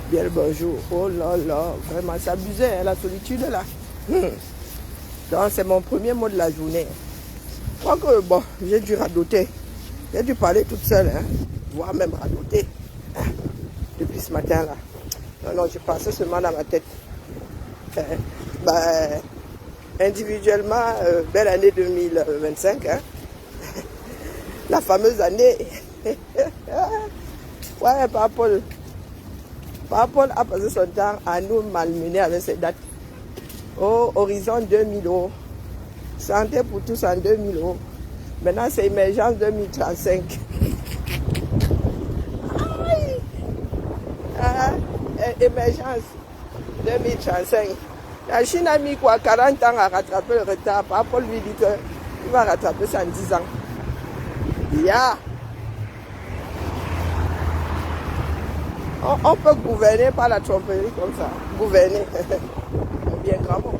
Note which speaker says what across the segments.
Speaker 1: Bien le bonjour. Oh là là, vraiment, c'est abusé, hein, la solitude là. Donc, c'est mon premier mot de la journée. Je crois que, bon, j'ai dû radoter. J'ai dû parler toute seule, hein, voire même radoter, hein, depuis ce matin là. Non, non, je passais seulement dans ma tête. Individuellement, belle année 2025, hein. La fameuse année. Ouais, Papa Paul a passé son temps à nous malmener avec ces dates. Oh, horizon 2000 €. Santé pour tous en 2000 €. Maintenant, c'est émergence 2035. Émergence 2035. La Chine a mis quoi 40 ans à rattraper le retard. Papa Paul lui dit qu'il va rattraper ça en 10 ans. Yeah. On peut gouverner par la tromperie comme ça. Gouverner. Bien grand mot.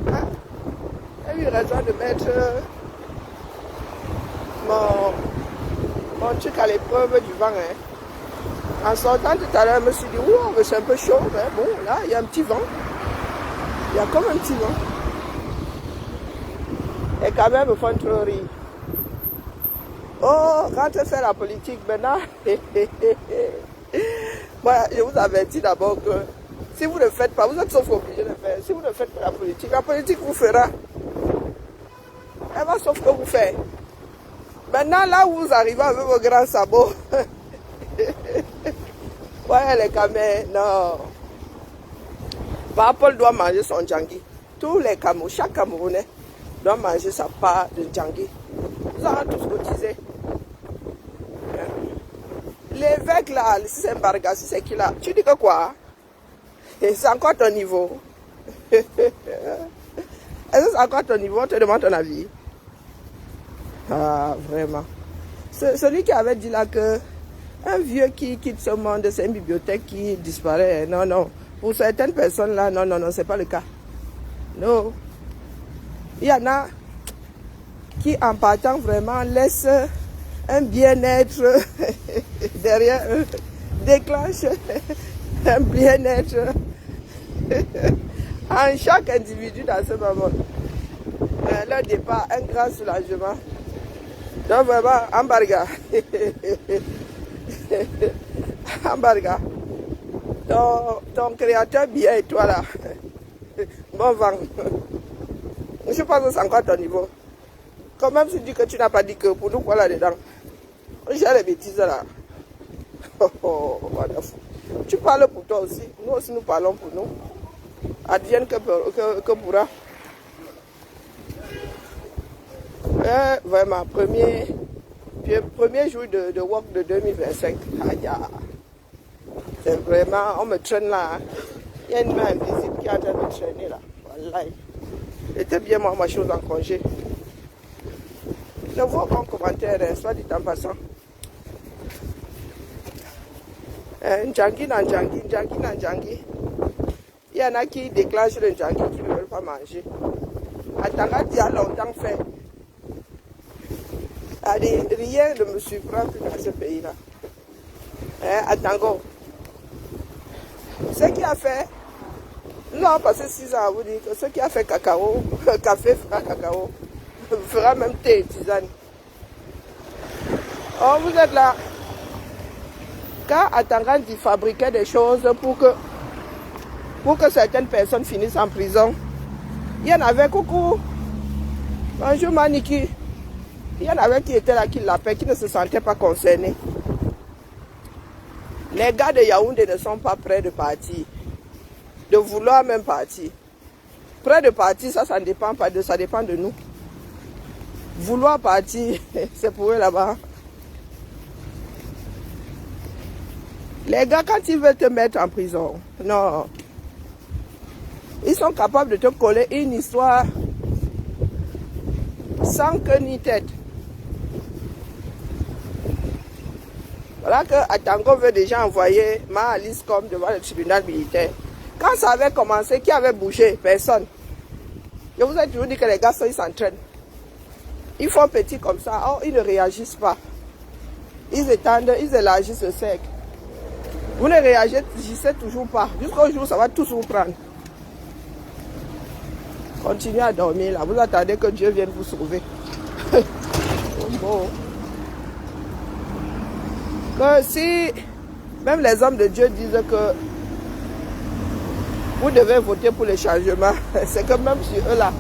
Speaker 1: Hein? J'ai eu raison de mettre mon truc à l'épreuve du vent. Hein. En sortant tout à l'heure, je me suis dit, wow, c'est un peu chaud. Mais bon, là, il y a un petit vent. Il y a comme un petit vent. Et quand même, ils font trop rire. Oh, quand tu fais la politique maintenant, moi, je vous avertis d'abord que si vous ne le faites pas, vous êtes sauf obligé de le faire. Si vous ne faites pas la politique vous fera. Elle va sauf que vous faites. Maintenant, là où vous arrivez avec vos grands sabots, ouais, les camés, non. Papa Paul doit manger son djangui. Tous les Camerounais, chaque Camerounais doit manger sa part de djangui. Vous avez tous cotisé. L'évêque là, si c'est Mbarga, si c'est qui là, tu dis que quoi? C'est encore ton niveau. Est-ce que c'est encore ton niveau? On te demande ton avis. Ah, vraiment. Celui qui avait dit là que un vieux qui quitte ce monde, c'est une bibliothèque qui disparaît. Non, non. Pour certaines personnes là, non, non, non, c'est pas le cas. Non. Il y en a qui, en partant vraiment, laissent un bien-être derrière eux, déclenche un bien-être en chaque individu dans ce moment. Leur départ, un grand soulagement. Donc vraiment, Mbarga. Mbarga. Ton créateur bien et toi là. Bon vent. Je pense que c'est encore ton niveau. Quand même, tu dis que tu n'as pas dit que pour nous, quoi là-dedans. J'ai les bêtises là. Oh, wonderful. Tu parles pour toi aussi. Nous aussi, nous parlons pour nous. Advienne que pourra. Vraiment, premier jour de work de 2025. Aïe, c'est vraiment, on me traîne là. Il y a une main invisible qui est en train de me traîner là. Voilà. C'était bien moi, ma chose en congé. Ne vois aucun commentaire, soit dit en passant. Djangui. Il y en a qui déclenchent le djangui qui ne veulent pas manger. Atanga dit a longtemps fait. Allez, rien ne me surprend plus dans ce pays-là. Atango. Ce qui a fait, nous avons passé 6 ans à vous dire que ce qui a fait cacao, café fera cacao, fera même thé et tisane. Oh, vous êtes là. Quand Atanga dit fabriquer des choses pour que certaines personnes finissent en prison, il y en avait coucou. Bonjour Maniki. Il y en avait qui étaient là, qui l'appelaient, qui ne se sentaient pas concernés. Les gars de Yaoundé ne sont pas prêts de partir. De vouloir même partir. Prêts de partir, ça ne dépend pas de ça, dépend de nous. Vouloir partir, c'est pour eux là-bas. Les gars, quand ils veulent te mettre en prison, non. Ils sont capables de te coller une histoire sans queue ni tête. Voilà que Atango veut déjà envoyer Alice comme devant le tribunal militaire. Quand ça avait commencé, qui avait bougé? Personne. Je vous ai toujours dit que les gars, ils s'entraînent. Ils font petit comme ça. Oh, ils ne réagissent pas. Ils étendent, ils élargissent le cercle. Vous ne réagissez toujours pas. Jusqu'au jour, ça va tous vous prendre. Continuez à dormir là. Vous attendez que Dieu vienne vous sauver. Bon. Que si même les hommes de Dieu disent que vous devez voter pour les changements, c'est que même sur eux là,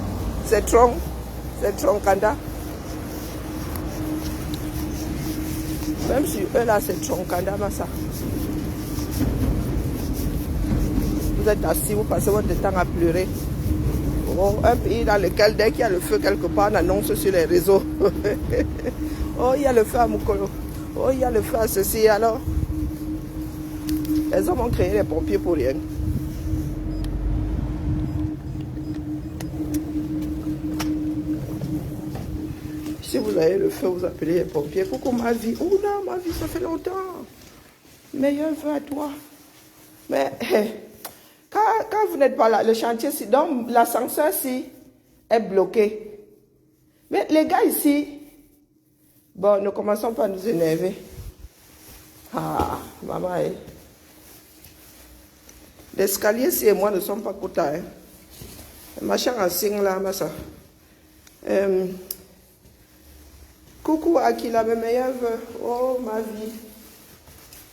Speaker 1: c'est Tronkanda. Même sur eux là, c'est Tronkanda, ça. Vous êtes assis, vous passez votre temps à pleurer. Oh, un pays dans lequel, dès qu'il y a le feu quelque part, on annonce sur les réseaux. Oh, il y a le feu à Mukolo. Oh, il y a le feu à ceci. Alors, les hommes ont créé les pompiers pour rien. Si vous avez le feu, vous appelez les pompiers. Coucou ma vie. Oh non, ma vie, ça fait longtemps. Meilleur vœu à toi. Mais quand vous n'êtes pas là, le chantier, donc l'ascenseur ici est bloqué. Mais les gars ici, bon, ne commençons pas à nous énerver. Ah, maman, l'escalier, si et moi ne sommes pas contents. Hein. Le machin en signe là, ma ça. Coucou Akila, mes meilleurs vœux. Oh, ma vie.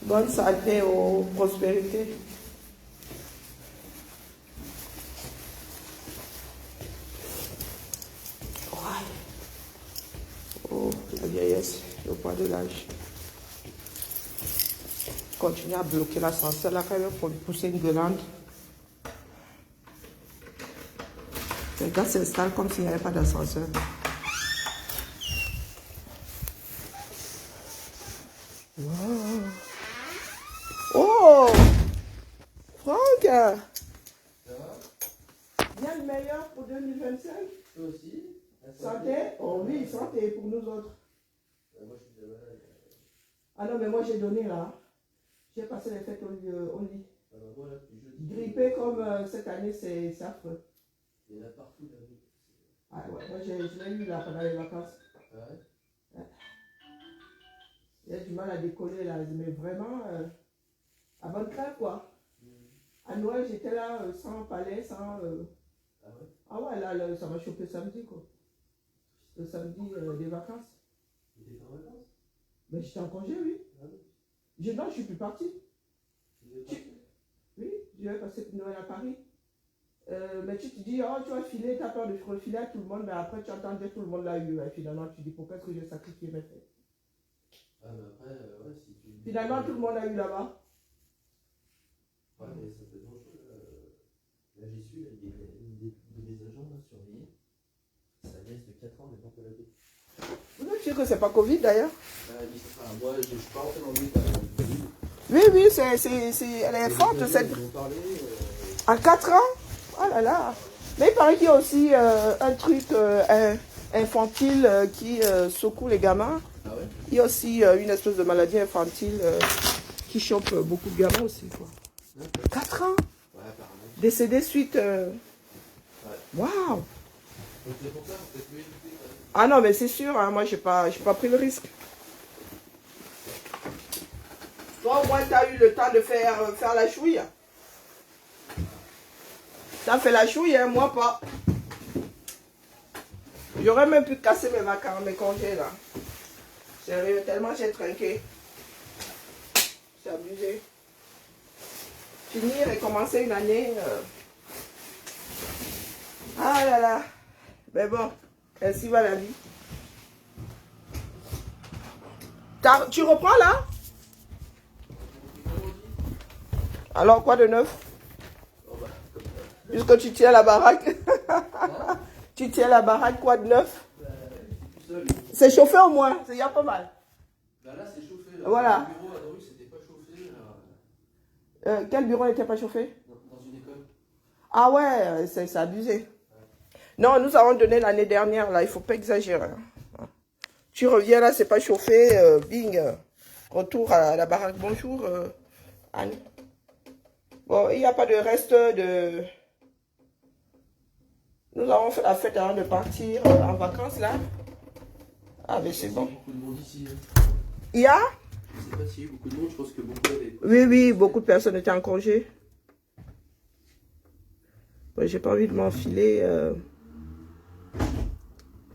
Speaker 1: Bonne santé, oh, prospérité. Oh, la vieillesse, le poids de l'âge. Continuez à bloquer l'ascenseur là quand même pour lui pousser une gueulante. Les gars s'installent comme s'il n'y avait pas d'ascenseur. Wow. Oh, Franck, bien le meilleur pour 2025.
Speaker 2: Toi aussi.
Speaker 1: Santé? Oh oui, santé pour nous autres.
Speaker 2: Moi, je suis déjà malade.
Speaker 1: Ah non, mais moi j'ai donné là. J'ai passé les fêtes au lit.
Speaker 2: Alors, moi, là, depuis jeudi.
Speaker 1: Grippé comme cette année, c'est affreux.
Speaker 2: Il y en a partout là.
Speaker 1: Ah ouais, moi je l'ai eu là pendant les vacances.
Speaker 2: Ah ouais?
Speaker 1: Ouais. J'ai du mal à décoller là, mais vraiment à bonne crève quoi. À Noël, j'étais là sans palais, sans.
Speaker 2: Ah ouais?
Speaker 1: Ah ouais, là, ça m'a chopé samedi quoi. Le samedi des vacances.
Speaker 2: Tu étais en vacances?
Speaker 1: Mais j'étais en congé, oui.
Speaker 2: Ah oui?
Speaker 1: Non, je suis plus parti. Oui, je vais passer Noël à Paris. Mais tu te dis, oh, tu vas filer, tu as peur de refiler à tout le monde, mais après tu entends dire tout le monde l'a eu. Et finalement, tu dis, pourquoi est-ce que j'ai sacrifié mes fêtes?
Speaker 2: Ah, mais après, ouais, si tu.
Speaker 1: Finalement, tout le monde a eu là-bas.
Speaker 2: Ouais, mais ça fait dangereux. Là, j'y suis, là, il y a une des agents là, surveillés. Sa nièce de 4 ans, mais pas la vie.
Speaker 1: Vous êtes sûr que c'est pas Covid d'ailleurs?
Speaker 2: Moi, je suis pas rentré dans le détail.
Speaker 1: Oui, oui, elle est forte. Cette... À 4 ans? Oh là là. Mais il paraît qu'il y a aussi un truc infantile qui secoue les gamins.
Speaker 2: Ah ouais?
Speaker 1: Il y a aussi une espèce de maladie infantile qui chope beaucoup de gamins aussi. Quoi. 4 ans?
Speaker 2: Ouais, apparemment.
Speaker 1: Décédé suite... Waouh!
Speaker 2: Donc c'est pour ça, on peut plus éviter.
Speaker 1: Ah non, mais c'est sûr, hein, moi, j'ai pas pris le risque. Toi, au moins, tu as eu le temps de faire la chouille. Tu as fait la chouille, hein, moi pas. J'aurais même pu casser mes vacances, mes congés, là. Sérieux, tellement j'ai trinqué. C'est abusé. Finir et commencer une année... Ah là là. Mais bon, ainsi va la vie. Tu reprends là? Alors quoi de neuf? Puisque tu tiens la baraque. Tu tiens la baraque, quoi de neuf? C'est chauffé au moins, il y a pas mal.
Speaker 2: Là, c'est chauffé. Là.
Speaker 1: Voilà.
Speaker 2: Le bureau à Dreux, c'était pas chauffé.
Speaker 1: Quel bureau n'était pas chauffé?
Speaker 2: Dans une école.
Speaker 1: Ah ouais, c'est abusé. Non, nous avons donné l'année dernière, là, il ne faut pas exagérer. Tu reviens là, c'est pas chauffé, bing. Retour à la baraque. Bonjour, Anne. Bon, il n'y a pas de reste de... Nous avons fait la fête avant de partir en vacances, là. Ah, mais c'est bon.
Speaker 2: Beaucoup de monde ici.
Speaker 1: Il y a?
Speaker 2: Je sais pas s'il y a eu beaucoup de monde, je pense que beaucoup avaient...
Speaker 1: Oui, oui, beaucoup de personnes étaient en congé. Ouais, j'ai pas envie de m'enfiler.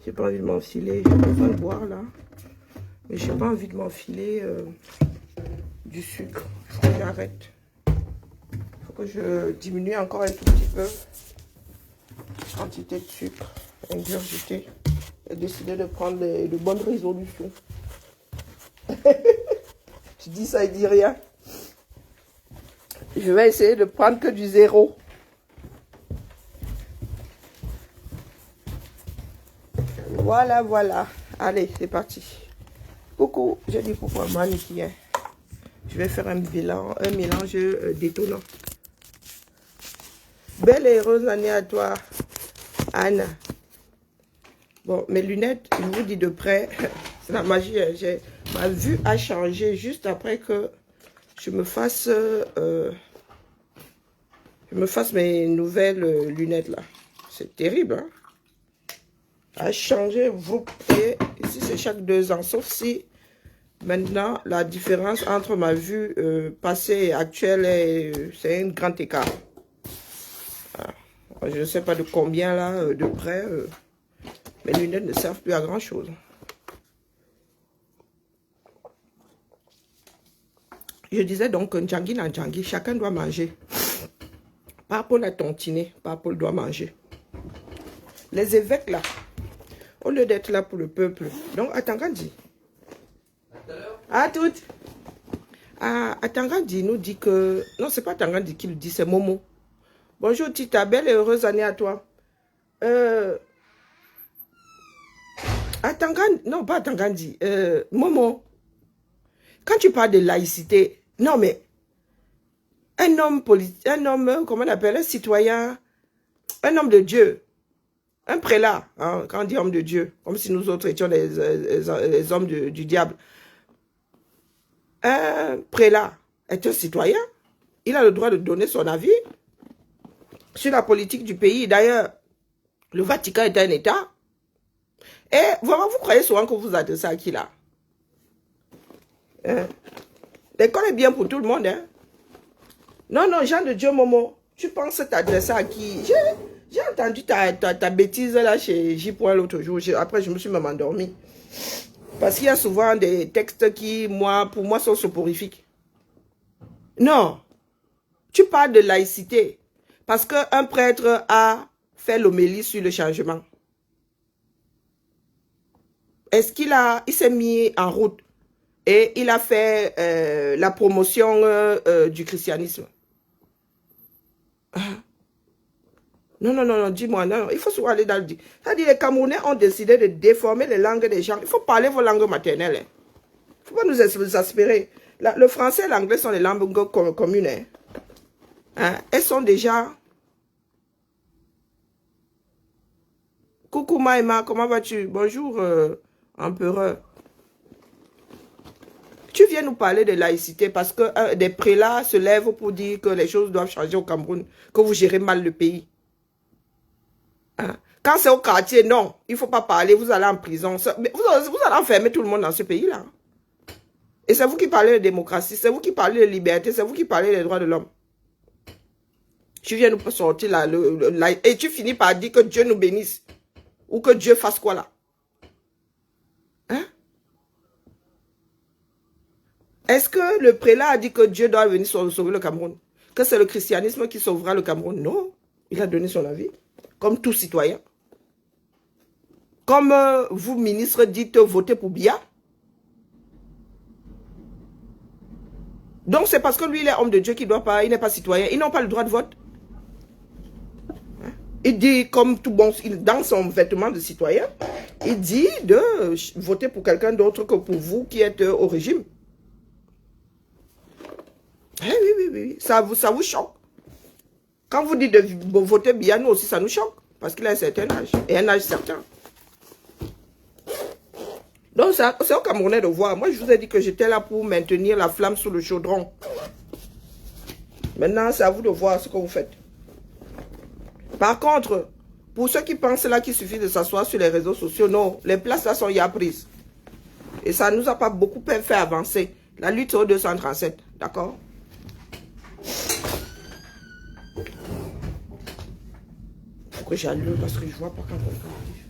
Speaker 1: J'ai pas envie de m'enfiler. J'ai besoin de boire là. Mais j'ai pas envie de m'enfiler du sucre. Il faut que j'arrête. Il faut que je diminue encore un tout petit peu la quantité de sucre ingurgité. J'ai décidé de prendre de bonnes résolutions. Je dis ça, il dit rien. Je vais essayer de prendre que du zéro. Voilà, voilà. Allez, c'est parti. Coucou, je dis coucou à Mani qui est. Je vais faire un mélange détonnant. Belle et heureuse année à toi, Anne. Bon, mes lunettes, je vous dis de près, c'est la magie. Ma vue a changé juste après que je me fasse mes nouvelles lunettes là. C'est terrible, hein? A changé, vous voyez, ici c'est chaque 2 ans, sauf si maintenant la différence entre ma vue passée et actuelle, c'est un grand écart. Alors, je ne sais pas de combien là, de près, mes lunettes ne servent plus à grand chose. Je disais donc que Ndjangi na Ndjangi, chacun doit manger. Pas pour la tontiner, pas pour doit manger. Les évêques là, au lieu d'être là pour le peuple. Donc, Atangandi. À toutes. Atangandi nous dit que... Non, c'est pas Atangandi qui le dit, c'est Momo. Bonjour Tita, belle et heureuse année à toi. Atangandi... Non, pas Atangandi. Momo. Quand tu parles de laïcité... Non, mais... Un homme, comment on appelle, un citoyen... Un homme de Dieu... Un prélat, hein, quand on dit homme de Dieu, comme si nous autres étions les hommes du diable. Un prélat est un citoyen. Il a le droit de donner son avis sur la politique du pays. D'ailleurs, le Vatican est un État. Et vraiment, vous croyez souvent que vous adressez à qui là? Hein? L'école est bien pour tout le monde. Hein? Non, non, Jean de Dieu, Momo, tu penses t'adresser à qui? J'ai entendu ta bêtise là chez J. l'autre jour. Après, je me suis même endormi. Parce qu'il y a souvent des textes qui, pour moi, sont soporifiques. Non. Tu parles de laïcité. Parce qu'un prêtre a fait l'homélie sur le changement. Est-ce il s'est mis en route et il a fait la promotion du christianisme? Non, non, non, non, dis-moi, non, il faut souvent aller dans le... C'est-à-dire, les Camerounais ont décidé de déformer les langues des gens. Il faut parler vos langues maternelles. Il ne faut pas nous exaspérer. Le français et l'anglais sont les langues communes. Hein? Elles sont déjà... Coucou Maïma, comment vas-tu? Bonjour, empereur. Tu viens nous parler de laïcité parce que des prélats se lèvent pour dire que les choses doivent changer au Cameroun, que vous gérez mal le pays. Hein? Quand c'est au quartier, non, il ne faut pas parler, vous allez en prison. Mais vous allez enfermer tout le monde dans ce pays-là. Et c'est vous qui parlez de démocratie, c'est vous qui parlez de liberté, c'est vous qui parlez des droits de l'homme. Tu viens nous sortir là, et tu finis par dire que Dieu nous bénisse. Ou que Dieu fasse quoi là? Hein? Est-ce que le prélat a dit que Dieu doit venir sauver le Cameroun? Que c'est le christianisme qui sauvera le Cameroun? Non, il a donné son avis. Comme tout citoyen. Comme vous, ministres, dites voter pour Biya. Donc c'est parce que lui, il est homme de Dieu qu'il doit pas, il n'est pas citoyen. Ils n'ont pas le droit de vote. Hein? Il dit, comme tout bon, dans son vêtement de citoyen, il dit de voter pour quelqu'un d'autre que pour vous qui êtes au régime. Eh oui, oui, oui, ça vous choque. Quand vous dites de voter bien, nous aussi, ça nous choque. Parce qu'il a un certain âge. Et un âge certain. Donc, c'est au Camerounais de voir. Moi, je vous ai dit que j'étais là pour maintenir la flamme sous le chaudron. Maintenant, c'est à vous de voir ce que vous faites. Par contre, pour ceux qui pensent là qu'il suffit de s'asseoir sur les réseaux sociaux, non. Les places là sont ya prises. Et ça ne nous a pas beaucoup fait avancer. La lutte, c'est au 237. D'accord? Pourquoi j'allume? Parce que je vois pas quand on arrive.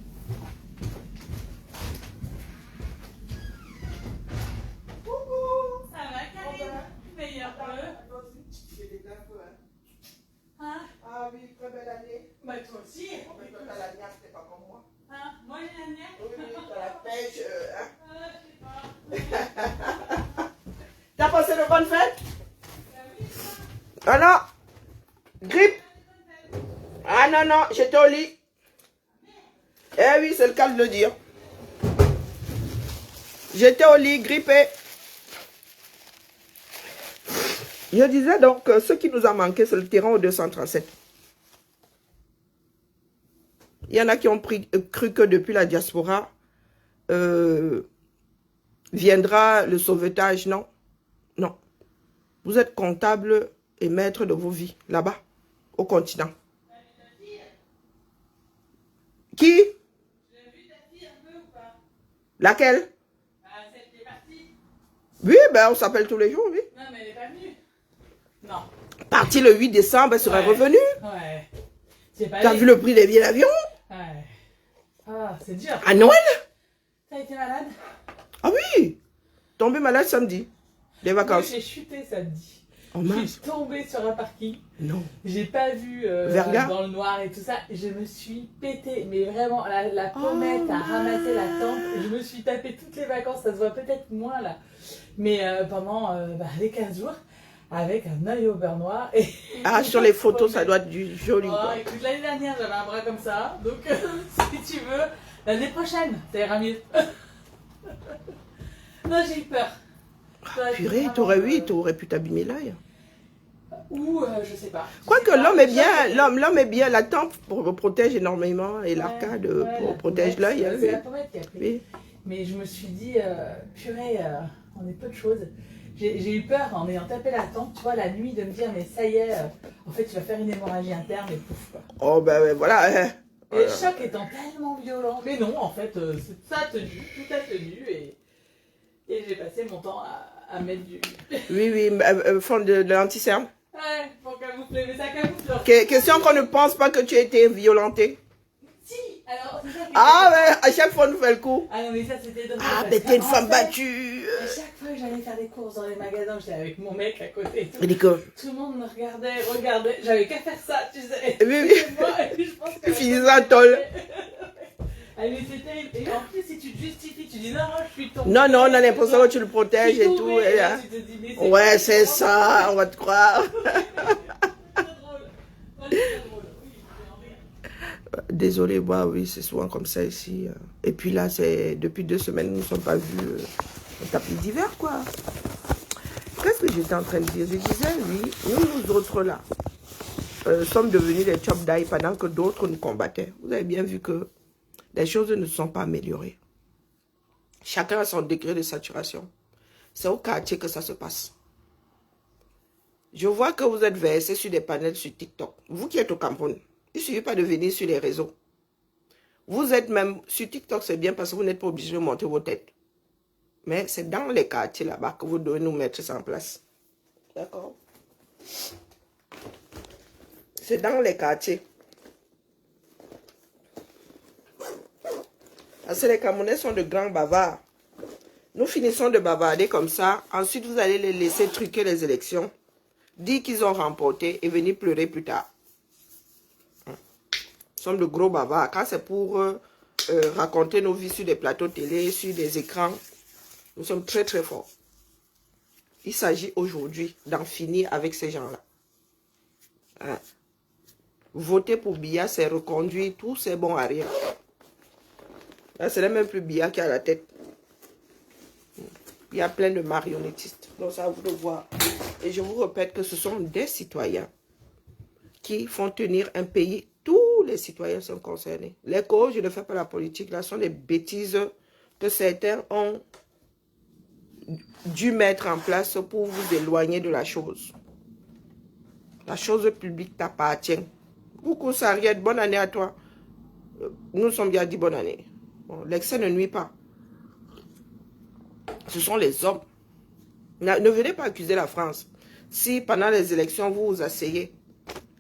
Speaker 3: Coucou, ça va Karine? Meilleur vœu. Hein?
Speaker 1: Ah oui, très belle année.
Speaker 3: Bah toi aussi.
Speaker 1: Mais toi, t'as la niaque, t'es pas comme moi.
Speaker 3: Hein? Moi j'ai la mienne.
Speaker 1: Oui, oui, t'as la pêche.
Speaker 3: Je sais pas.
Speaker 1: T'as passé de bonnes fêtes?
Speaker 3: Bah oui,
Speaker 1: Ah non. Grippe. Ah non, non, j'étais au lit. Eh oui, c'est le cas de le dire. J'étais au lit, grippé. Je disais donc que ce qui nous a manqué, c'est le terrain au 237. Il y en a qui ont cru que depuis la diaspora, viendra le sauvetage. Non, non. Vous êtes comptable et maître de vos vies, là-bas, au continent. Qui?
Speaker 3: tu l'as vu ta fille un peu ou pas?
Speaker 1: Laquelle?
Speaker 3: Celle qui est partie.
Speaker 1: Oui, ben on s'appelle tous les jours, oui.
Speaker 3: Non mais elle est pas venue. Non.
Speaker 1: Parti le 8 décembre, elle serait revenue.
Speaker 3: Ouais. Tu es pas
Speaker 1: T'as
Speaker 3: allée?
Speaker 1: vu le prix des billets d'avion?
Speaker 3: Ouais. Ah, c'est dur.
Speaker 1: À Noël?
Speaker 3: T'as été malade?
Speaker 1: Ah oui. Tombé malade samedi. Des
Speaker 3: Moi
Speaker 1: vacances.
Speaker 3: j'ai chuté samedi.
Speaker 1: Oh
Speaker 3: Je
Speaker 1: mince.
Speaker 3: suis tombée sur un parking.
Speaker 1: Non.
Speaker 3: J'ai pas vu
Speaker 1: Verga?
Speaker 3: dans le noir et tout ça. Je me suis pété, mais vraiment, la pommette a ramassé la tempe. Je me suis tapé toutes les vacances, ça se voit peut-être moins là. Mais pendant les 15 jours, avec un œil au beurre noir. Et
Speaker 1: Ah, sur les photos, ça doit être du joli.
Speaker 3: Oh,
Speaker 1: quoi.
Speaker 3: écoute, l'année dernière, j'avais un bras comme ça. Donc, si tu veux, l'année prochaine, ça ira mieux. Non, j'ai eu peur.
Speaker 1: Purée, t'aurais pu t'abîmer l'œil.
Speaker 3: Ou, je sais pas.
Speaker 1: Quoique l'homme est bien, l'homme est bien, la tempe protège énormément et l'arcade protège l'œil. Hein,
Speaker 3: C'est
Speaker 1: oui.
Speaker 3: la pommette qui a pris.
Speaker 1: Oui.
Speaker 3: Mais je me suis dit, purée, on est peu de choses. J'ai eu peur en ayant tapé la tempe, tu vois, la nuit, de me dire, mais ça y est, en fait, tu vas faire une hémorragie interne et pouf, quoi.
Speaker 1: Oh, ben voilà. Hein.
Speaker 3: Et le choc étant tellement violent. Mais non, en fait, ça a tenu, tout a tenu, et j'ai passé mon temps à mettre du...
Speaker 1: Oui, oui, fond de l'anti-cerne.
Speaker 3: Ouais, pour camoufler, mais ça camoufle.
Speaker 1: Question qu'on ne pense pas que tu as été violenté.
Speaker 3: Si, alors, c'est ça que...
Speaker 1: Ah, ouais, à chaque fois, on nous fait le coup.
Speaker 3: Ah non, mais ça, c'était drôle.
Speaker 1: Ah,
Speaker 3: parce
Speaker 1: mais t'es une
Speaker 3: qu'en
Speaker 1: femme
Speaker 3: fait,
Speaker 1: battue.
Speaker 3: à chaque fois que j'allais faire des courses dans les magasins, j'étais avec mon mec à côté. Et tout.
Speaker 1: Il dit que.
Speaker 3: Tout le monde me regardait, j'avais qu'à faire ça, tu sais.
Speaker 1: Oui, oui.
Speaker 3: Et moi, je pense que...
Speaker 1: Tu finis à tôle.
Speaker 3: Ah, mais c'est terrible. Et en plus, si tu te justifies, tu dis non, je suis tombée.
Speaker 1: Non, non, on a l'impression que tu le
Speaker 3: Je
Speaker 1: protèges
Speaker 3: suis
Speaker 1: et tout.
Speaker 3: tombée.
Speaker 1: Et
Speaker 3: Et là,
Speaker 1: là.
Speaker 3: tu te dis, mais
Speaker 1: Ouais, c'est ça, on va te croire.
Speaker 3: C'est drôle. Ouais, c'est drôle. Oui, c'est en rire.
Speaker 1: Désolé, moi, oui, c'est souvent comme ça ici. Et puis là, c'est depuis 2 semaines, nous ne sommes pas vus au tapis d'hiver, quoi. Qu'est-ce que j'étais en train de dire? Je disais, oui, nous autres là, sommes devenus des chop d'ail pendant que d'autres nous combattaient. Vous avez bien vu que les choses ne sont pas améliorées. Chacun a son degré de saturation. C'est au quartier que ça se passe. Je vois que vous êtes versés sur des panels sur TikTok. Vous qui êtes au Cameroun, il ne suffit pas de venir sur les réseaux. Vous êtes même sur TikTok, c'est bien parce que vous n'êtes pas obligé de monter vos têtes. Mais c'est dans les quartiers là-bas que vous devez nous mettre ça en place. D'accord? C'est dans les quartiers. Parce que les Camerounais sont de grands bavards. Nous finissons de bavarder comme ça. Ensuite, vous allez les laisser truquer les élections. Dire qu'ils ont remporté et venir pleurer plus tard. Nous sommes de gros bavards. Quand c'est pour raconter nos vies sur des plateaux télé, sur des écrans, nous sommes très très forts. Il s'agit aujourd'hui d'en finir avec ces gens-là. Hein? Voter pour Biya, c'est reconduire tous ces bons à rien. Là, ce n'est même plus Biya qui a la tête. Il y a plein de marionnettistes. Donc, ça, vous le voir. Et je vous répète que ce sont des citoyens qui font tenir un pays. Tous les citoyens sont concernés. Les causes, je ne fais pas la politique, là, sont des bêtises que certains ont dû mettre en place pour vous éloigner de la chose. La chose publique t'appartient. Coucou Sariette, bonne année à toi. Nous sommes bien dit bonne année. Bon, l'excès ne nuit pas. Ce sont les hommes Ne venez pas accuser la France. Si pendant les élections, vous vous asseyez,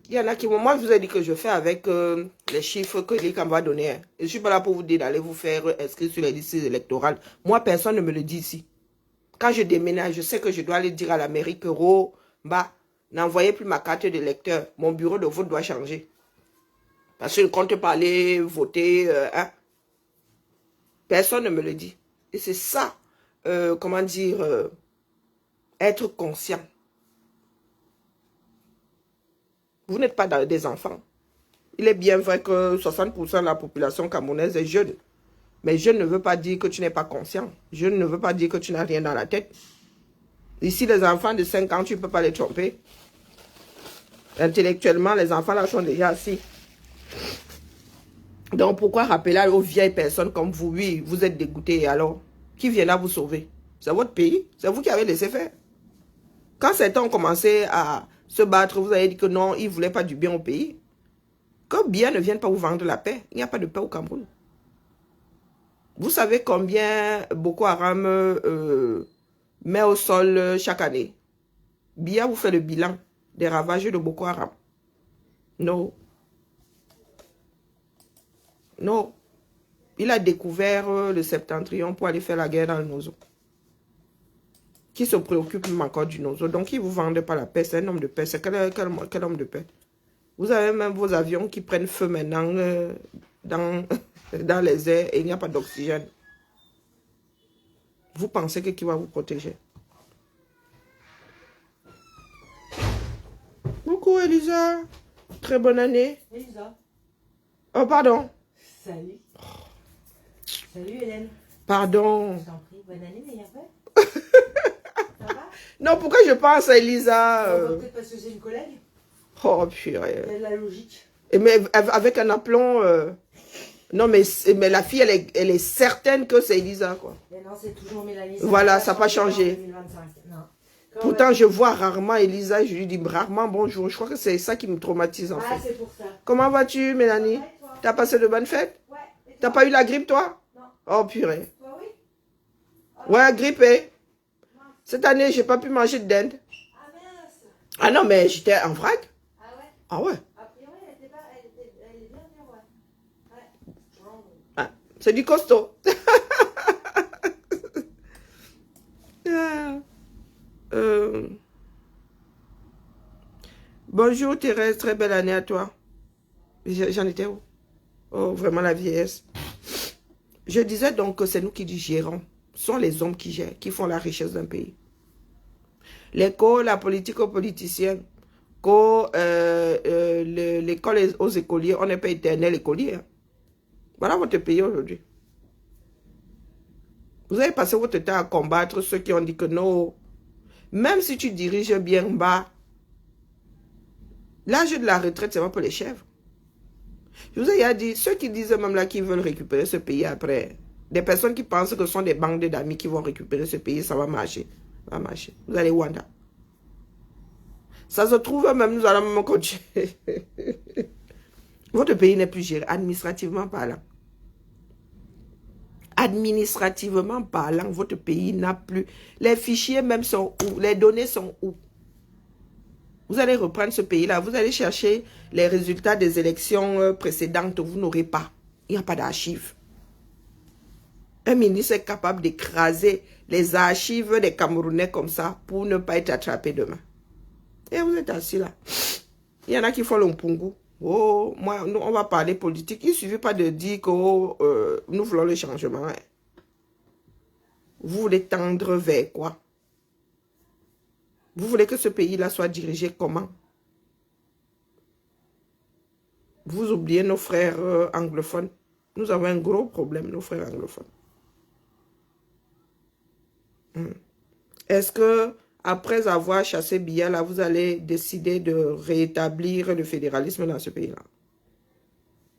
Speaker 1: il y en a qui... Moi, je vous ai dit que je fais avec les chiffres que l'ICAM va donner. Hein. Je ne suis pas là pour vous dire d'aller vous faire inscrire sur les listes électorales. Moi, personne ne me le dit ici. Quand je déménage, je sais que je dois aller dire à la mairie que bah, n'envoyez plus ma carte d'électeur. Mon bureau de vote doit changer. Parce que je ne compte pas aller voter. Hein. Personne ne me le dit. Et c'est ça, comment dire, être conscient. Vous n'êtes pas des enfants. Il est bien vrai que 60% de la population camerounaise est jeune. Mais jeune ne veut pas dire que tu n'es pas conscient. Jeune ne veut pas dire que tu n'as rien dans la tête. Ici, les enfants de 5 ans, tu ne peux pas les tromper. Intellectuellement, les enfants là sont déjà assis. Donc, pourquoi rappeler aux vieilles personnes comme vous, oui, vous êtes dégoûtés, alors, qui viendra vous sauver? C'est votre pays, c'est vous qui avez laissé faire. Quand certains ont commencé à se battre, vous avez dit que non, ils ne voulaient pas du bien au pays. Que bien ne vienne pas vous vendre la paix. Il n'y a pas de paix au Cameroun. Vous savez combien Boko Haram met au sol chaque année? Bia vous fait le bilan des ravages de Boko Haram. Non. Non. Il a découvert le septentrion pour aller faire la guerre dans le Nozo. Qui se préoccupe même encore du Nozo. Donc, il ne vous vendait pas la paix. C'est un homme de paix. C'est quel homme de paix? Vous avez même vos avions qui prennent feu maintenant dans les airs et il n'y a pas d'oxygène. Vous pensez que qui va vous protéger? Coucou Elisa. Très bonne année.
Speaker 4: Elisa.
Speaker 1: Oh, pardon.
Speaker 4: Salut. Salut Hélène.
Speaker 1: Pardon.
Speaker 4: Je t'en prie, bonne année meilleur père. Ça va?
Speaker 1: Non, pourquoi je pense à Elisa
Speaker 4: Peut-être parce que c'est une collègue.
Speaker 1: Oh, purée.
Speaker 4: C'est la logique.
Speaker 1: Mais avec un aplomb... Non, mais la fille, elle est certaine que c'est Elisa, quoi.
Speaker 4: Mais non, c'est toujours Mélanie.
Speaker 1: Voilà, ça n'a pas changé.
Speaker 4: 2025. Non.
Speaker 1: Pourtant, je vois rarement Elisa, je lui dis rarement bonjour. Je crois que c'est ça qui me traumatise, en
Speaker 4: Ah,
Speaker 1: fait.
Speaker 4: c'est pour ça.
Speaker 1: Comment vas-tu, Mélanie?
Speaker 4: Ouais, toi?
Speaker 1: T'as passé de bonnes fêtes?
Speaker 4: Ouais. Et
Speaker 1: T'as
Speaker 4: toi?
Speaker 1: pas eu la grippe, toi?
Speaker 4: Non.
Speaker 1: Oh, purée.
Speaker 4: Toi, oui?
Speaker 1: Ouais, grippée. Cette année, j'ai pas pu manger de dinde.
Speaker 4: Ah mince.
Speaker 1: Ah non, mais j'étais en vrac.
Speaker 4: Ah ouais?
Speaker 1: Ah ouais.
Speaker 4: A priori, elle est bien bien, ouais. Ouais. Non.
Speaker 1: Ah, c'est du costaud. Ah. Bonjour Thérèse, très belle année à toi. J'en étais où? Oh, vraiment la vieillesse. Je disais donc que c'est nous qui gérons. Ce sont les hommes qui gèrent, qui font la richesse d'un pays. L'école, la politique aux politiciens, l'école aux écoliers, on n'est pas éternel écolier. Hein. Voilà votre pays aujourd'hui. Vous avez passé votre temps à combattre ceux qui ont dit que non. Même si tu diriges bien bas, l'âge de la retraite, c'est pas pour les chèvres. Je vous ai dit, ceux qui disent même là qu'ils veulent récupérer ce pays après, des personnes qui pensent que ce sont des bandes d'amis qui vont récupérer ce pays, ça va marcher. Ça va marcher. Vous allez Wanda. Ça se trouve même, nous allons même continuer. Votre pays n'est plus géré, administrativement parlant. Administrativement parlant, votre pays n'a plus... Les fichiers même sont où? Les données sont où? Vous allez reprendre ce pays-là, vous allez chercher les résultats des élections précédentes, vous n'aurez pas. Il n'y a pas d'archives. Un ministre est capable d'écraser les archives des Camerounais comme ça pour ne pas être attrapé demain. Et vous êtes assis là. Il y en a qui font l'ompungu. Oh, moi, nous, on va parler politique. Il ne suffit pas de dire que nous voulons le changement. Hein. Vous voulez tendre vers quoi? Vous voulez que ce pays-là soit dirigé comment? Vous oubliez nos frères anglophones. Nous avons un gros problème, nos frères anglophones. Est-ce que après avoir chassé Biya, là, vous allez décider de rétablir le fédéralisme dans ce pays-là?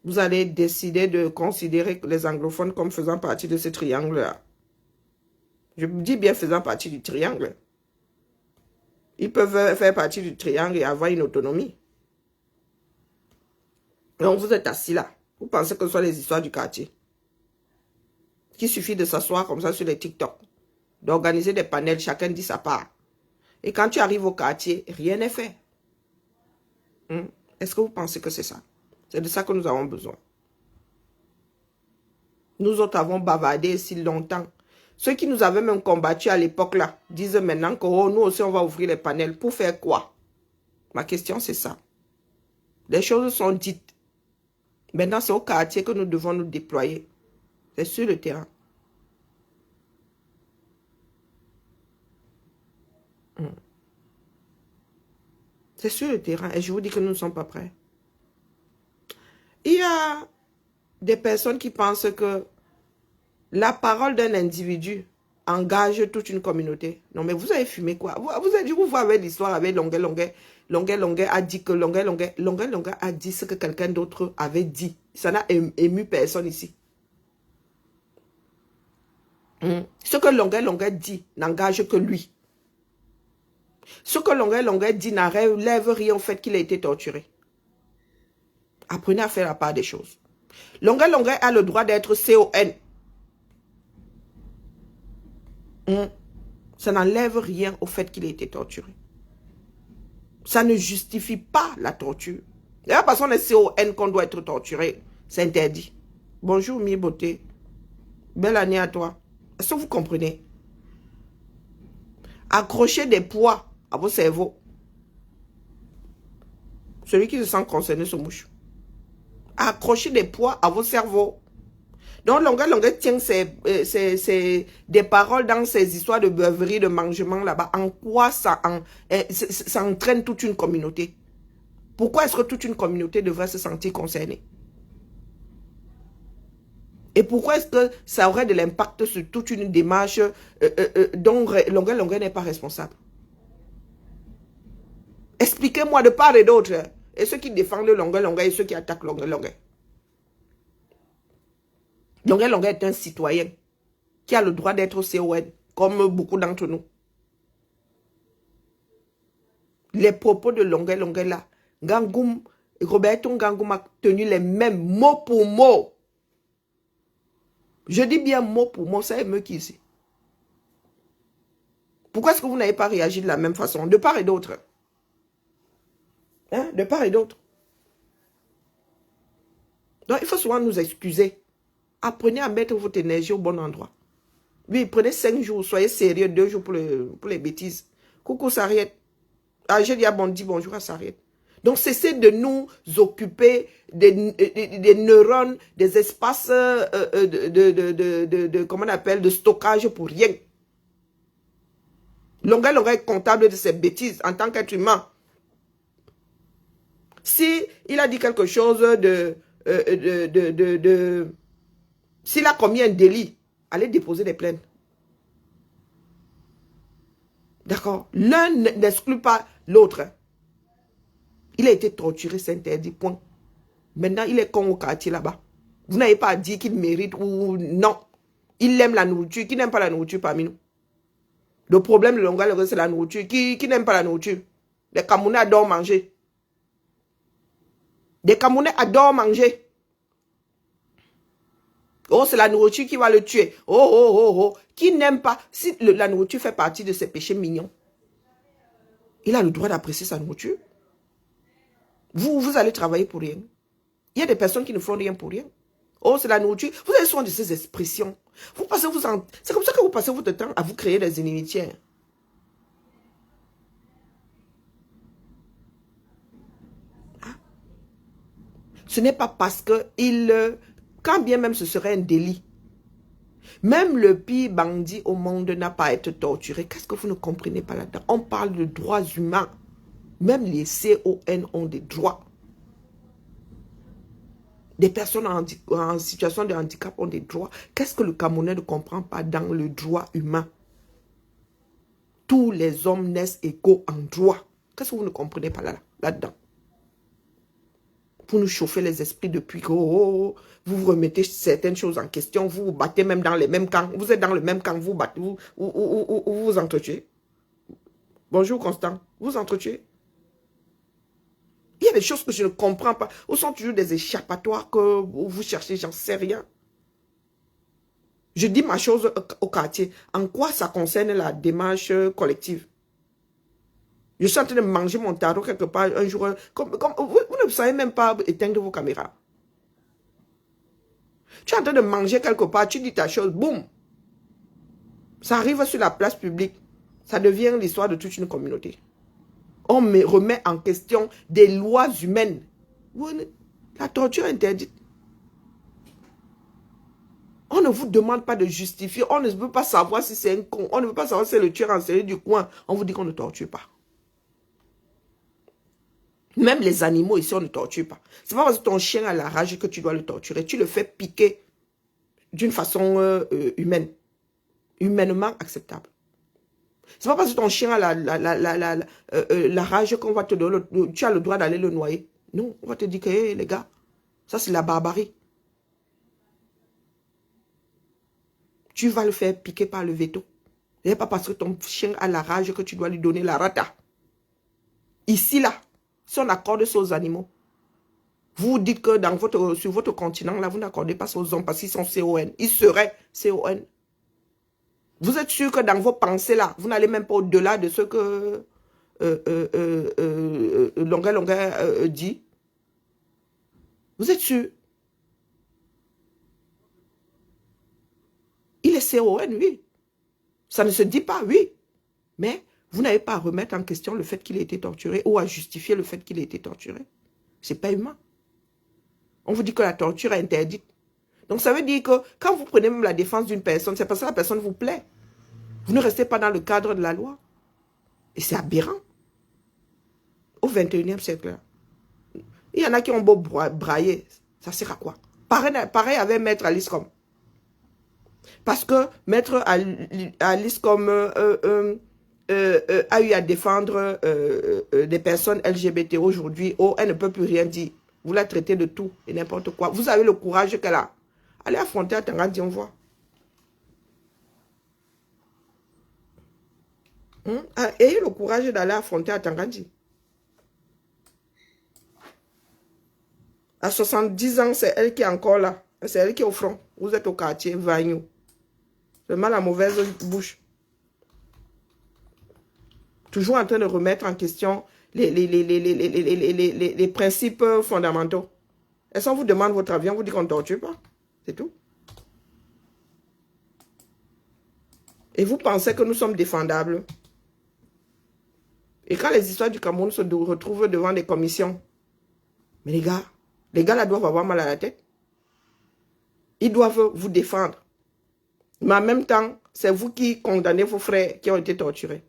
Speaker 1: Vous allez décider de considérer les anglophones comme faisant partie de ce triangle-là? Je dis bien faisant partie du triangle. Ils peuvent faire partie du triangle et avoir une autonomie. Donc vous êtes assis là. Vous pensez que ce sont les histoires du quartier. Qu'il suffit de s'asseoir comme ça sur les TikTok. d'organiser des panels, chacun dit sa part. Et quand tu arrives au quartier, rien n'est fait. Est-ce que vous pensez que c'est ça? C'est de ça que nous avons besoin. Nous autres avons bavardé si longtemps. Ceux qui nous avaient même combattu à l'époque là, disent maintenant que oh, nous aussi on va ouvrir les panels. Pour faire quoi? Ma question c'est ça. Les choses sont dites. Maintenant c'est au quartier que nous devons nous déployer. C'est sur le terrain. C'est sur le terrain et je vous dis que nous ne sommes pas prêts. Il y a des personnes qui pensent que la parole d'un individu engage toute une communauté. Non, mais vous avez fumé quoi? Vous avez dit, vous voyez l'histoire avec Longuet a dit que Longuet a dit ce que quelqu'un d'autre avait dit. Ça n'a ému personne ici. Ce que Longuet dit n'engage que lui. Ce que Longuet dit n'enlève rien au fait qu'il a été torturé. Apprenez à faire la part des choses. Longuet a le droit d'être CON. Ça n'enlève rien au fait qu'il a été torturé. Ça ne justifie pas la torture. D'ailleurs, parce qu'on est CON qu'on doit être torturé. C'est interdit. Bonjour, mi beauté. Belle année à toi. Est-ce que vous comprenez? Accrochez des poids à vos cerveaux. Celui qui se sent concerné se mouche. Accrochez des poids à vos cerveaux. Donc, Longuet tient des paroles dans ces histoires de beuverie, de mangement là-bas. En quoi ça entraîne toute une communauté? Pourquoi est-ce que toute une communauté devrait se sentir concernée? Et pourquoi est-ce que ça aurait de l'impact sur toute une démarche dont Longuet n'est pas responsable? Expliquez-moi de part et d'autre. Et ceux qui défendent Longuet et ceux qui attaquent Longuet. Longuet est un citoyen qui a le droit d'être CON, comme beaucoup d'entre nous. Les propos de Longuet là, Roberto Ngangoum a tenu les mêmes mot pour mot. Je dis bien mot pour mot, ça émeut qui ici? Pourquoi est-ce que vous n'avez pas réagi de la même façon, de part et d'autre? De part et d'autre. Donc, il faut souvent nous excuser. Apprenez à mettre votre énergie au bon endroit. Oui, prenez 5 jours, soyez sérieux, 2 jours pour les bêtises. Coucou Sariette. Ah, j'ai dit à dit bonjour à Sariette. Donc, cessez de nous occuper des neurones, des espaces comment on appelle, de stockage pour rien. Longuet est comptable de ses bêtises en tant qu'être humain. Si il a dit quelque chose s'il a commis un délit, allez déposer des plaintes. D'accord? L'un n'exclut pas l'autre. Il a été torturé, c'est interdit, point. Maintenant, il est con au quartier là-bas. Vous n'avez pas dit qu'il mérite ou non. Il aime la nourriture. Qui n'aime pas la nourriture parmi nous? Le problème de Longuet, c'est la nourriture. Qui n'aime pas la nourriture? Les Camerounais adorent manger. Les Camerounais adorent manger. Oh, c'est la nourriture qui va le tuer. Oh. Qui n'aime pas? Si la nourriture fait partie de ses péchés mignons, il a le droit d'apprécier sa nourriture. Vous allez travailler pour rien. Il y a des personnes qui ne font rien pour rien. Oh, c'est la nourriture. Vous avez soin de ces expressions. C'est comme ça que vous passez votre temps à vous créer des inimitiés. Ce n'est pas parce que quand bien même ce serait un délit, même le pire bandit au monde n'a pas à être torturé. Qu'est-ce que vous ne comprenez pas là-dedans? On parle de droits humains. Même les CON ont des droits. Des personnes en situation de handicap ont des droits. Qu'est-ce que le Camerounais ne comprend pas dans le droit humain? Tous les hommes naissent égaux en droit. Qu'est-ce que vous ne comprenez pas là-dedans? Pour nous chauffer les esprits depuis que vous vous remettez certaines choses en question, vous vous battez même dans les mêmes camps. Vous êtes dans le même camp, vous vous entretuez. Bonjour Constant, vous entretuez. Il y a des choses que je ne comprends pas. Où sont toujours des échappatoires que vous cherchez, j'en sais rien. Je dis ma chose au quartier. En quoi ça concerne la démarche collective? Je suis en train de manger mon tarot quelque part un jour. Vous ne savez même pas éteindre vos caméras. Tu es en train de manger quelque part, tu dis ta chose, boum. Ça arrive sur la place publique. Ça devient l'histoire de toute une communauté. On me remet en question des lois humaines. La torture est interdite. On ne vous demande pas de justifier. On ne veut pas savoir si c'est un con. On ne veut pas savoir si c'est le tueur en série du coin. On vous dit qu'on ne torture pas. Même les animaux ici, on ne torture pas. C'est pas parce que ton chien a la rage que tu dois le torturer. Tu le fais piquer d'une façon humaine. Humainement acceptable. C'est pas parce que ton chien a la rage qu'on va te donner, tu as le droit d'aller le noyer. Non, on va te dire que hey, les gars, ça c'est la barbarie. Tu vas le faire piquer par le veto. Ce n'est pas parce que ton chien a la rage que tu dois lui donner la rata. Ici, là, si on accorde ça aux animaux, vous dites que sur votre continent, là, vous n'accordez pas ça aux hommes parce qu'ils sont CON. Ils seraient CON. Vous êtes sûr que dans vos pensées, là, vous n'allez même pas au-delà de ce que Longuet dit? Vous êtes sûr? Il est CON, oui. Ça ne se dit pas, oui. Mais vous n'avez pas à remettre en question le fait qu'il ait été torturé ou à justifier le fait qu'il ait été torturé. Ce n'est pas humain. On vous dit que la torture est interdite. Donc ça veut dire que quand vous prenez même la défense d'une personne, c'est parce que la personne vous plaît. Vous ne restez pas dans le cadre de la loi. Et c'est aberrant. Au 21e siècle. Là. Il y en a qui ont beau brailler. Ça sert à quoi? Pareil avec Maître Alice Com. Parce que Maître Alice Com a eu à défendre des personnes LGBT aujourd'hui. Oh, elle ne peut plus rien dire. Vous la traitez de tout et n'importe quoi. Vous avez le courage qu'elle a. Allez affronter à Tangandji, on voit. Ayez le courage d'aller affronter à Tangandji. À 70 ans, c'est elle qui est encore là. C'est elle qui est au front. Vous êtes au quartier, Vagnou. Seulement la mauvaise bouche. Toujours en train de remettre en question les principes fondamentaux. Et si on vous demande votre avis, on vous dit qu'on ne torture pas. C'est tout. Et vous pensez que nous sommes défendables. Et quand les histoires du Cameroun se retrouvent devant des commissions, mais les gars là doivent avoir mal à la tête. Ils doivent vous défendre. Mais en même temps, c'est vous qui condamnez vos frères qui ont été torturés.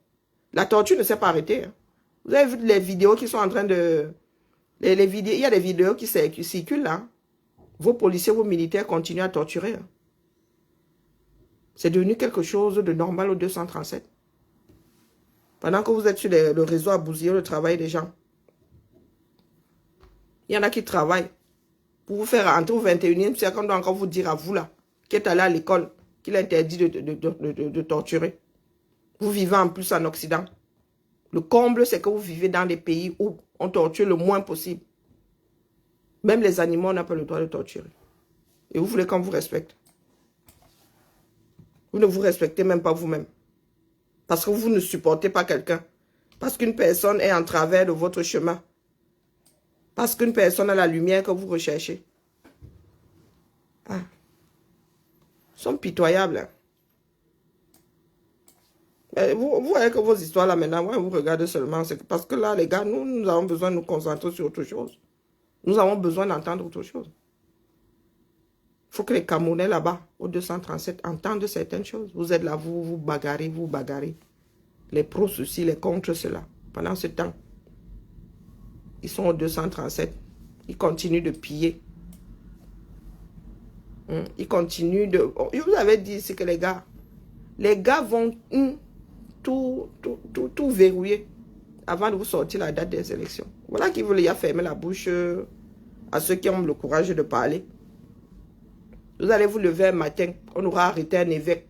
Speaker 1: La torture ne s'est pas arrêtée. Hein. Vous avez vu les vidéos qui sont en train de... il y a des vidéos qui circulent là. Vos policiers, vos militaires continuent à torturer. Hein. C'est devenu quelque chose de normal au 237. Pendant que vous êtes sur le réseau à bousiller le travail des gens. Il y en a qui travaillent pour vous faire entrer au 21e siècle. On doit encore vous dire à vous là, qui êtes allé à l'école, qu'il est interdit de torturer. Vous vivez en plus en Occident. Le comble, c'est que vous vivez dans des pays où on torture le moins possible. Même les animaux, on n'a pas le droit de torturer. Et vous voulez qu'on vous respecte. Vous ne vous respectez même pas vous-même. Parce que vous ne supportez pas quelqu'un. Parce qu'une personne est en travers de votre chemin. Parce qu'une personne a la lumière que vous recherchez. Ah. Ils sont pitoyables. Hein. Vous voyez que vos histoires là maintenant, moi, vous regardez seulement. C'est parce que là, les gars, nous avons besoin de nous concentrer sur autre chose. Nous avons besoin d'entendre autre chose. Il faut que les Camerounais là-bas, au 237, entendent certaines choses. Vous êtes là, vous bagarrez. Les pros ceci, les contre cela. Pendant ce temps, ils sont au 237. Ils continuent de piller. Ils continuent de... Je vous avais dit, c'est que les gars vont tout verrouiller avant de vous sortir la date des élections. Voilà qui veulent y fermer la bouche à ceux qui ont le courage de parler. Vous allez vous lever un matin, on aura arrêté un évêque.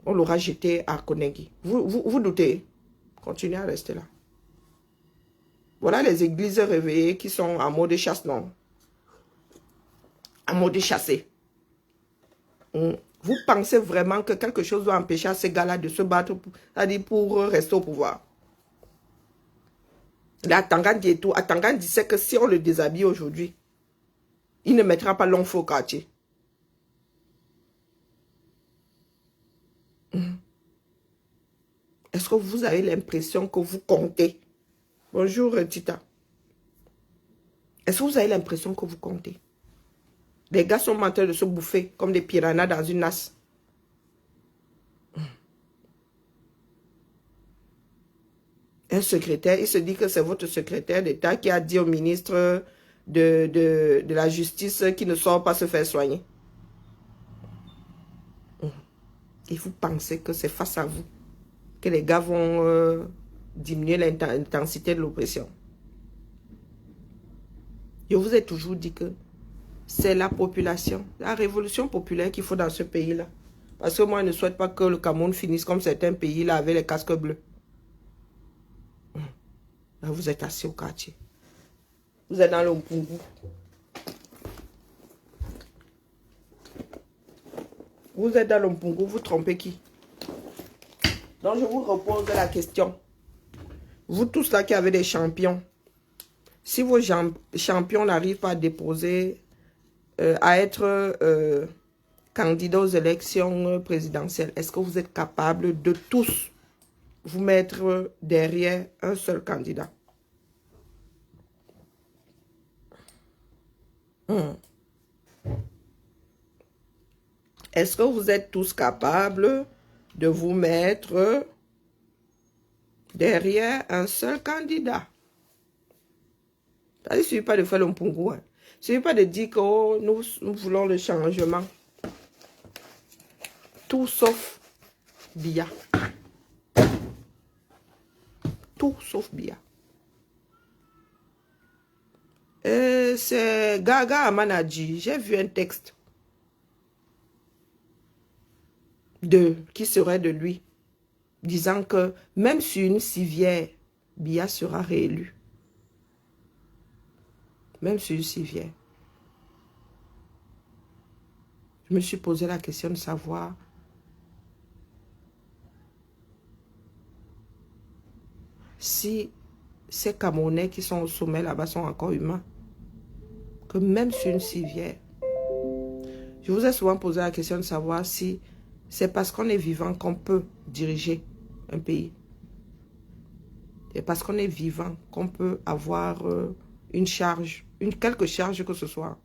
Speaker 1: On l'aura jeté à Konengi. Vous doutez? Continuez à rester là. Voilà les églises réveillées qui sont en mode chasse, non? En mode chassé. Vous pensez vraiment que quelque chose doit empêcher à ces gars-là de se battre c'est-à-dire pour rester au pouvoir? Là, Tangandi et tout. Tangandi sait que si on le déshabille aujourd'hui, il ne mettra pas l'onfre au quartier. Est-ce que vous avez l'impression que vous comptez? Bonjour, Tita. Est-ce que vous avez l'impression que vous comptez? Les gars sont en train de se bouffer comme des piranhas dans une nasse. Un secrétaire, il se dit que c'est votre secrétaire d'État qui a dit au ministre de la Justice qu'il ne sort pas se faire soigner. Et vous pensez que c'est face à vous que les gars vont diminuer l'intensité de l'oppression. Je vous ai toujours dit que c'est la population, la révolution populaire qu'il faut dans ce pays-là. Parce que moi, je ne souhaite pas que le Cameroun finisse comme certains pays là avec les casques bleus. Là, vous êtes assis au quartier. Vous êtes dans le Mpungu. Vous êtes dans le Mpungu, vous trompez qui? Donc, je vous repose la question. Vous tous là qui avez des champions, si vos champions n'arrivent pas à déposer, à être candidats aux élections présidentielles, est-ce que vous êtes capable de tous vous mettre derrière un seul candidat? Est-ce que vous êtes tous capables de vous mettre derrière un seul candidat? Ça ne suffit pas de faire le Mpungu. Hein. Il ne suffit pas de dire que oh, nous voulons le changement. Tout sauf Biya. Tout sauf Biya. C'est Gaga Amanadji. J'ai vu un texte qui serait de lui, disant que même sur une civière, Biya sera réélu. Même sur une civière. Je me suis posé la question de savoir si ces Camerounais qui sont au sommet là-bas sont encore humains. Que même sur une civière. Je vous ai souvent posé la question de savoir si c'est parce qu'on est vivant qu'on peut diriger un pays. C'est parce qu'on est vivant qu'on peut avoir une charge, quelque charge que ce soit.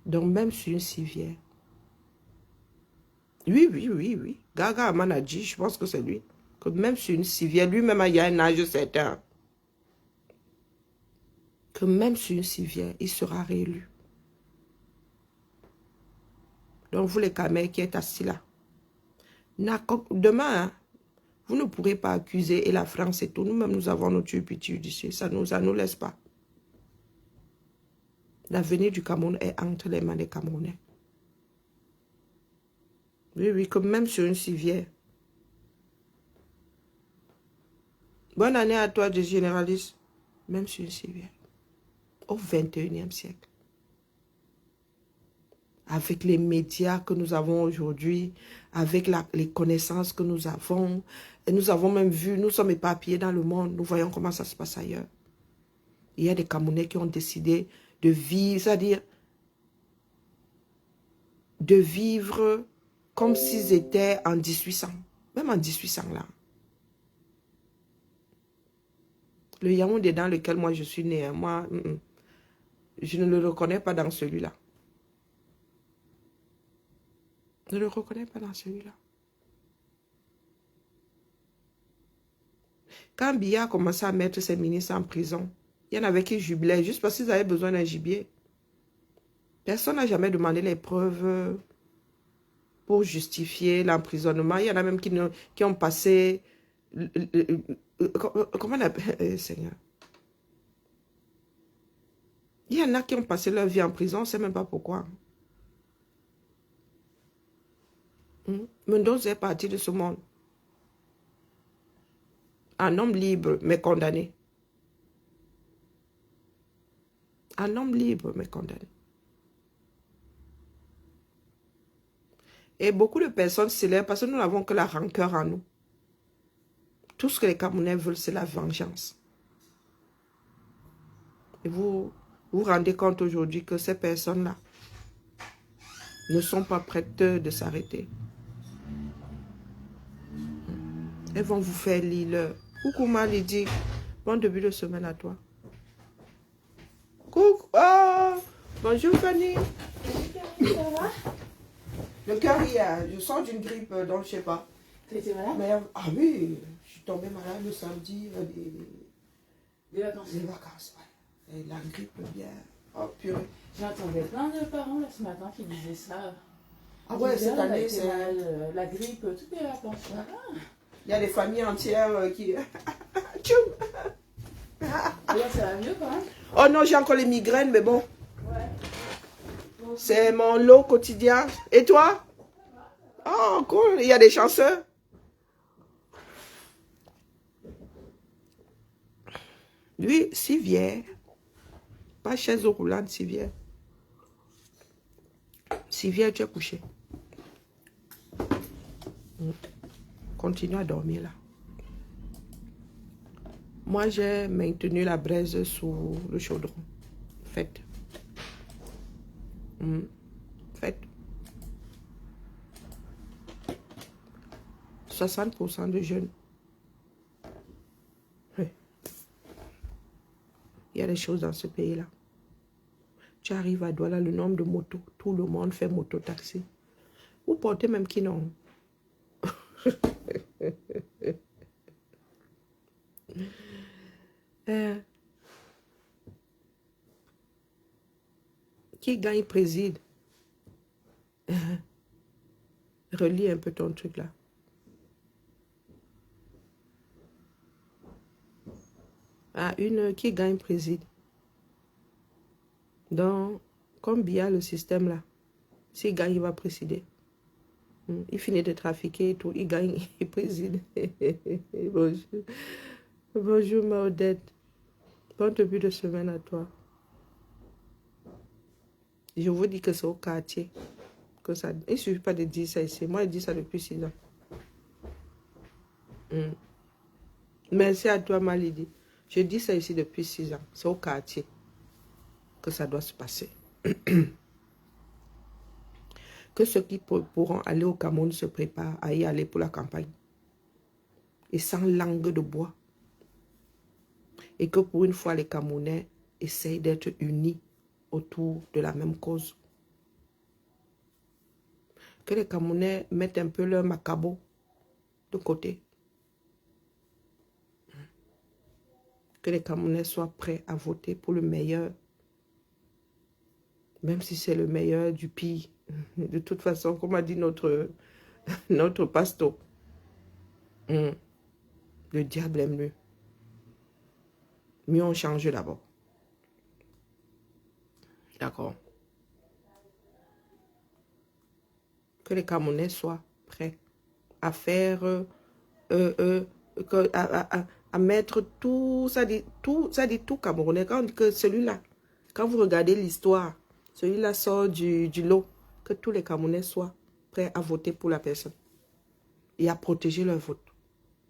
Speaker 1: Donc même sur une civière. Oui. Gaga Amanadji, je pense que c'est lui. Que même sur une civière, lui-même il y a un âge certain. Que même sur une civière, il sera réélu. Donc vous les Camers qui êtes assis là. Demain, hein, vous ne pourrez pas accuser et la France et tout. Nous-mêmes, nous avons nos turpitudes ici. Ça nous laisse pas. L'avenir du Cameroun est entre les mains des Camerounais. Oui, comme même sur une civière. Bonne année à toi, de généraliste. Même sur une civière. Au 21e siècle. Avec les médias que nous avons aujourd'hui, avec les connaissances que nous avons. Et nous avons même vu, nous sommes éparpillés dans le monde. Nous voyons comment ça se passe ailleurs. Il y a des Camerounais qui ont décidé de vivre, c'est-à-dire de vivre comme s'ils étaient en 1800. Même en 1800 là. Le Yaoundé dans lequel moi je suis né, moi, je ne le reconnais pas dans celui-là. Je ne le reconnais pas dans celui-là. Quand Biya a commencé à mettre ses ministres en prison, il y en avait qui jubilaient juste parce qu'ils avaient besoin d'un gibier. Personne n'a jamais demandé les preuves pour justifier l'emprisonnement. Il y en a même qui ont passé... comment on appelle... Seigneur. Il y en a qui ont passé leur vie en prison, on ne sait même pas pourquoi. Mendoza est parti de ce monde. Un homme libre, mais condamné. Un homme libre, mais condamné. Et beaucoup de personnes célèbrent parce que nous n'avons que la rancœur en nous. Tout ce que les Camerounais veulent, c'est la vengeance. Et vous vous rendez compte aujourd'hui que ces personnes-là ne sont pas prêtes de s'arrêter. Elles vont vous faire lire leur. Coucou Malidi, bon début de semaine à toi. Coucou, oh, bonjour Fanny.
Speaker 3: Ça va?
Speaker 1: Le cœur hier, je sors d'une grippe, donc je sais pas.
Speaker 3: Tu étais malade?
Speaker 1: Mais, ah oui, je suis tombée malade le samedi
Speaker 3: Des vacances.
Speaker 1: des vacances. Ouais. Et la grippe bien. Oh purée.
Speaker 3: J'entendais plein de parents là, ce matin qui disaient ça.
Speaker 1: Ah ouais, cette année,
Speaker 3: c'est
Speaker 1: c'est...
Speaker 3: la grippe, toutes les vacances. Ah.
Speaker 1: Il y a des familles entières qui... Tchoum.
Speaker 3: Alors ça va mieux quand même?
Speaker 1: Oh non, j'ai encore les migraines, mais bon.
Speaker 3: Ouais.
Speaker 1: C'est mon lot quotidien. Et toi? Oh, cool. Il y a des chanceux. Lui, civière. Pas chaise roulante, civière. Civière, tu es couché. Continue à dormir là. Moi, j'ai maintenu la braise sous le chaudron. Faites. Faites. 60% de jeunes. Oui. Il y a des choses dans ce pays-là. Tu arrives à Douala, le nombre de motos. Tout le monde fait moto-taxi. Vous portez même qui non. Qui gagne préside. Relis un peu ton truc là. Ah, une qui gagne préside. Donc, comme Bia le système là, s'il gagne, il va présider. Il finit de trafiquer et tout, il gagne, il préside. Bonjour. Bonjour ma Odette. Bon début de semaine à toi. Je vous dis que c'est au quartier. Que ça, il ne suffit pas de dire ça ici. Moi, je dis ça depuis 6 ans. Merci à toi, Malidi. Je dis ça ici depuis 6 ans. C'est au quartier que ça doit se passer. Que ceux qui pourront aller au Cameroun se préparent à y aller pour la campagne. Et sans langue de bois. Et que pour une fois, les Camerounais essayent d'être unis autour de la même cause. Que les Camerounais mettent un peu leur macabo de côté. Que les Camerounais soient prêts à voter pour le meilleur. Même si c'est le meilleur du pire. De toute façon, comme a dit notre pasteur, le diable est mieux. Mieux on change d'abord. D'accord. Que les Camerounais soient prêts à faire, à mettre tout, ça dit tout Camerounais. Quand on dit que celui-là, quand vous regardez l'histoire, celui-là sort du lot, que tous les Camerounais soient prêts à voter pour la personne et à protéger leur vote.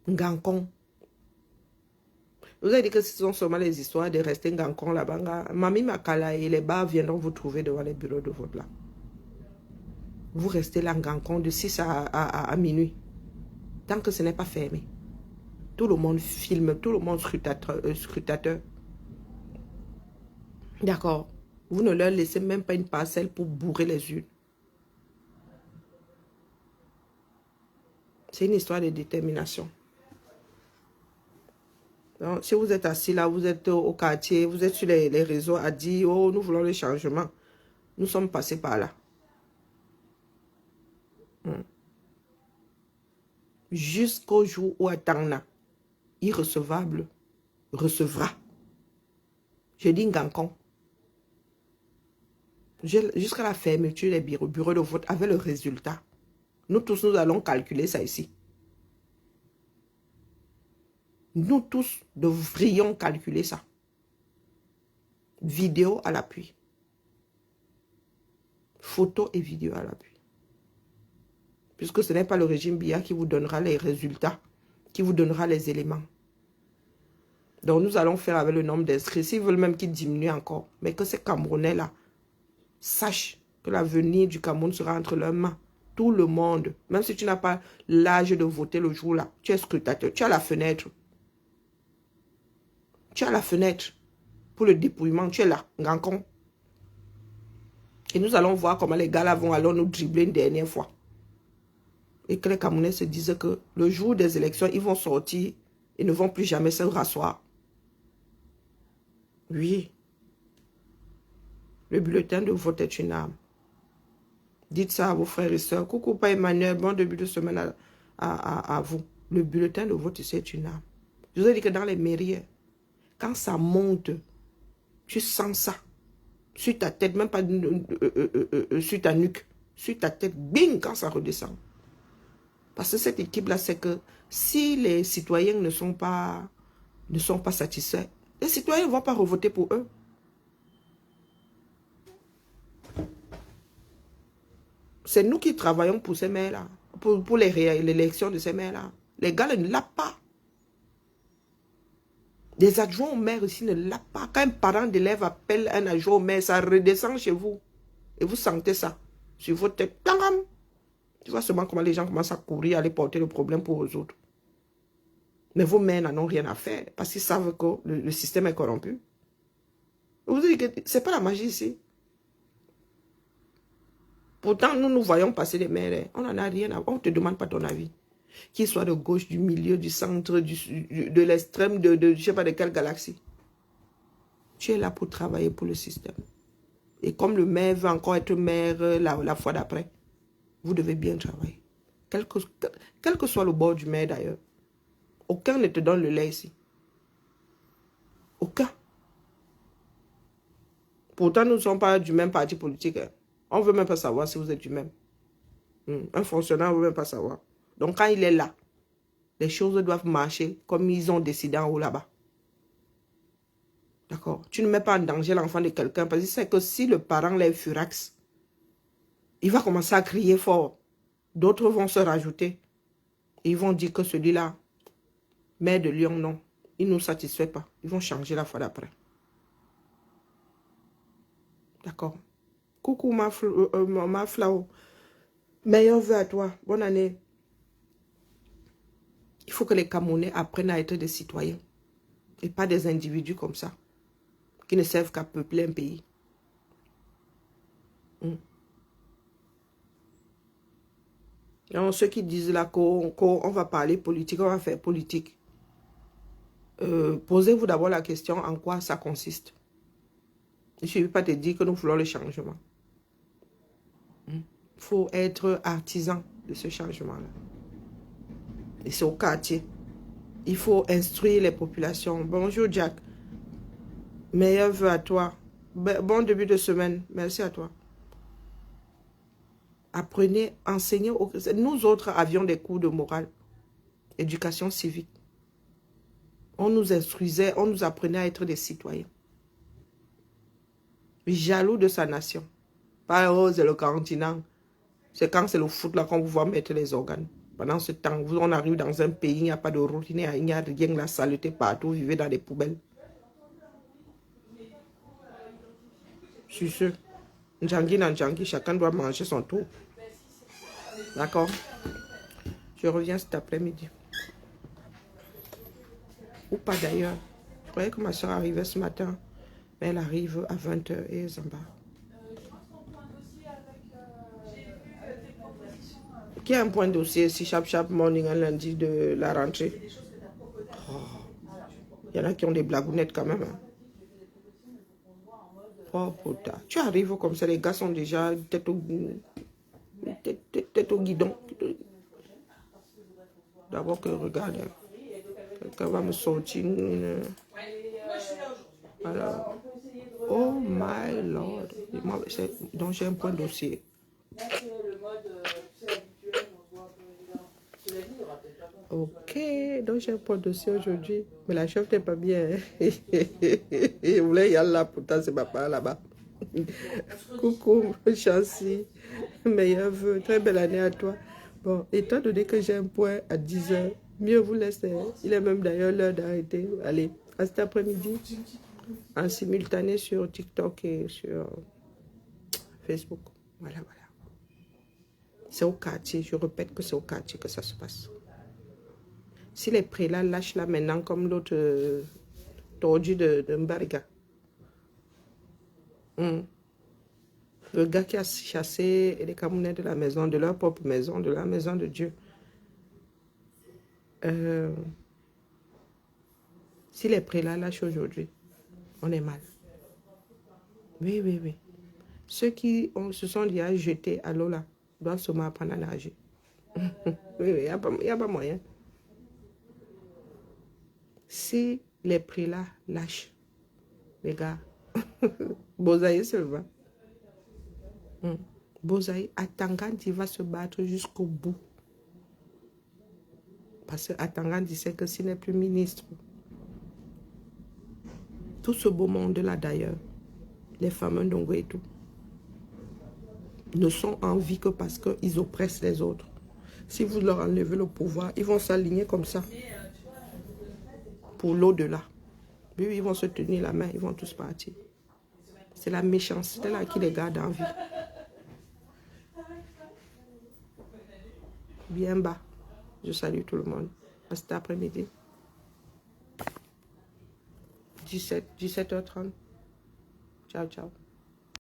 Speaker 1: Ngankon. Vous avez dit que ce sont seulement les histoires de rester Ngankon là-bas. Mami Makala et les bars viendront vous trouver devant les bureaux de vote là. Vous restez là Ngankon de 6 à minuit. Tant que ce n'est pas fermé. Tout le monde filme, tout le monde scrutateur. D'accord. Vous ne leur laissez même pas une parcelle pour bourrer les urnes. C'est une histoire de détermination. Donc, si vous êtes assis là, vous êtes au quartier, vous êtes sur les réseaux à dire, oh, nous voulons le changement. Nous sommes passés par là. Jusqu'au jour où Atangna, irrecevable, recevra. Je dis Ngankon. Jusqu'à la fermeture des bureaux de vote avec le résultat. Nous tous, nous allons calculer ça ici. Nous tous devrions calculer ça. Vidéo à l'appui. Photo et vidéo à l'appui. Puisque ce n'est pas le régime Biya qui vous donnera les résultats, qui vous donnera les éléments. Donc nous allons faire avec le nombre d'inscrits. S'ils veulent même qu'il diminue encore. Mais que ces Camerounais-là sachent que l'avenir du Cameroun sera entre leurs mains. Tout le monde, même si tu n'as pas l'âge de voter le jour-là, tu es scrutateur, tu as la fenêtre. Tu as la fenêtre pour le dépouillement, tu es là, Ngankon. Et nous allons voir comment les gars là vont alors nous dribbler une dernière fois. Et que les Camerounais se disent que le jour des élections, ils vont sortir et ne vont plus jamais se rasseoir. Oui. Le bulletin de vote est une arme. Dites ça à vos frères et sœurs. Coucou, pas Emmanuel, bon début de semaine à vous. Le bulletin de vote, c'est une arme. Je vous ai dit que dans les mairies, quand ça monte, tu sens ça. Sur ta tête, même pas sur ta nuque. Sur ta tête, bing, quand ça redescend. Parce que cette équipe-là, c'est que si les citoyens ne sont pas satisfaits, les citoyens ne vont pas revoter pour eux. C'est nous qui travaillons pour ces maires-là, pour l'élection de ces maires-là. Les gars ne l'ont pas. Des adjoints au maire ici ne l'ont pas. Quand un parent d'élève appelle un adjoint au maire, ça redescend chez vous. Et vous sentez ça sur votre tête. Tu vois seulement comment les gens commencent à courir, à aller porter le problème pour eux autres. Mais vos maires n'en ont rien à faire parce qu'ils savent que le système est corrompu. Vous dites que ce n'est pas la magie ici. Pourtant, nous voyons passer des maires. On n'en a rien à... On ne te demande pas ton avis. Qu'il soit de gauche, du milieu, du centre, de l'extrême, je ne sais pas de quelle galaxie. Tu es là pour travailler pour le système. Et comme le maire veut encore être maire la fois d'après, vous devez bien travailler. Quel que soit le bord du maire d'ailleurs. Aucun ne te donne le lait ici. Aucun. Pourtant, nous ne sommes pas du même parti politique. Hein. On ne veut même pas savoir si vous êtes du même. Un fonctionnaire ne veut même pas savoir. Donc, quand il est là, les choses doivent marcher comme ils ont décidé en haut là-bas. D'accord? Tu ne mets pas en danger l'enfant de quelqu'un parce que c'est que si le parent est furax, il va commencer à crier fort. D'autres vont se rajouter. Ils vont dire que celui-là, maire de Lyon, non. Il ne nous satisfait pas. Ils vont changer la fois d'après. D'accord? Coucou ma Flau. Meilleur vœu à toi. Bonne année. Il faut que les Camerounais apprennent à être des citoyens. Et pas des individus comme ça. Qui ne servent qu'à peupler un pays. Donc, ceux qui disent là qu'on va parler politique, on va faire politique. Posez-vous d'abord la question en quoi ça consiste. Il ne suffit pas de dire que nous voulons le changement. Il faut être artisan de ce changement-là. Et c'est au quartier. Il faut instruire les populations. Bonjour Jack. Meilleur vœu à toi. Bon début de semaine. Merci à toi. Apprenez, enseignez. Nous autres avions des cours de morale. Éducation civique. On nous instruisait, on nous apprenait à être des citoyens. Jaloux de sa nation. Pas oh, c'est le continent. C'est quand c'est le foot là qu'on vous voit mettre les organes. Pendant ce temps, on arrive dans un pays, il n'y a pas de route, il n'y a rien, la saleté partout, vous vivez dans des poubelles. Je suis sûr. Njangui, chacun doit manger son tour. D'accord? Je reviens cet après-midi. Ou pas d'ailleurs. Je croyais que ma soeur arrivait ce matin. Mais elle arrive à 20h et Zamba. Qui a un point de dossier si Chap Morning un lundi de la rentrée? Il y en a qui ont des blagounettes quand même. Hein. Oh putain. Tu arrives comme ça, les gars sont déjà tête au guidon. D'abord que regarde. Quelqu'un va me sortir une... Alors, oh my lord. Donc j'ai un point de dossier. Ok, donc j'ai un point de dossier aujourd'hui. Mais la chef n'est pas bien. Il voulait y aller là, pourtant c'est papa là-bas. Coucou, Chancy. Meilleur vœu, très belle année à toi. Bon, étant donné que j'ai un point à 10 heures, mieux vous laisser. Il est même d'ailleurs l'heure d'arrêter. Allez, à cet après-midi, en simultané sur TikTok et sur Facebook. Voilà, voilà. C'est au quartier, je répète que c'est au quartier que ça se passe. Si les prélats lâchent là maintenant comme l'autre tordu de Mbarga. Le gars qui a chassé les Camerounais de la maison, de leur propre maison, de la maison de Dieu. Si les prélats lâchent aujourd'hui, on est mal. Oui, oui, oui. Ceux qui se sont déjà jetés à l'eau là, doivent seulement apprendre à nager. Oui, oui, il n'y a pas moyen. Si les prélats lâchent, les gars, Bozaï se va. Bozaï, Atangandi va se battre jusqu'au bout. Parce que Atangandi sait que s'il n'est plus ministre, tout ce beau monde-là d'ailleurs, les femmes d'Ongo et tout, ne sont en vie que parce qu'ils oppressent les autres. Si vous leur enlevez le pouvoir, ils vont s'aligner comme ça. Pour l'au-delà. Oui, ils vont se tenir la main, ils vont tous partir. C'est la méchanceté là qui les garde en vie. Bien bas. Je salue tout le monde. À cet après-midi. 17h30. Ciao, ciao.